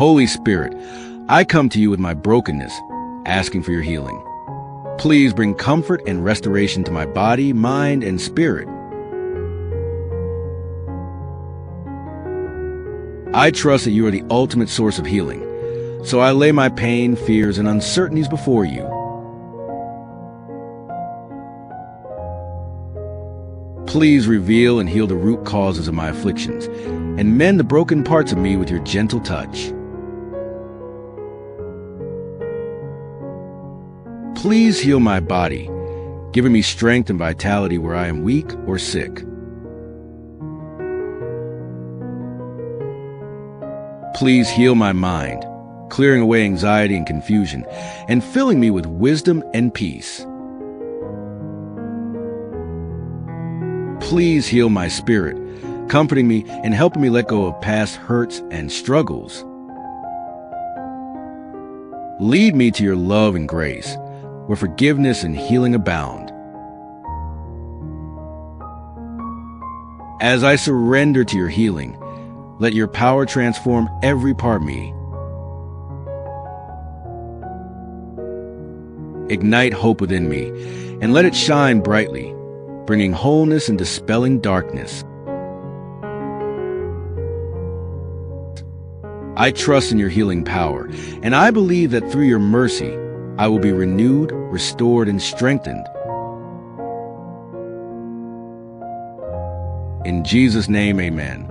Holy Spirit, I come to you with my brokenness, asking for your healing. Please bring comfort and restoration to my body, mind, and spirit. I trust that you are the ultimate source of healing, so I lay my pain, fears, and uncertainties before you. Please reveal and heal the root causes of my afflictions, and mend the broken parts of me with your gentle touch. Please heal my body, giving me strength and vitality where I am weak or sick. Please heal my mind, clearing away anxiety and confusion, and filling me with wisdom and peace. Please heal my spirit, comforting me and helping me let go of past hurts and struggles. Lead me to your love and grace, where forgiveness and healing abound. As I surrender to your healing, let your power transform every part of me. Ignite hope within me, and let it shine brightly, bringing wholeness and dispelling darkness. I trust in your healing power, and I believe that through your mercy, I will be renewed, restored, and strengthened. In Jesus' name, amen.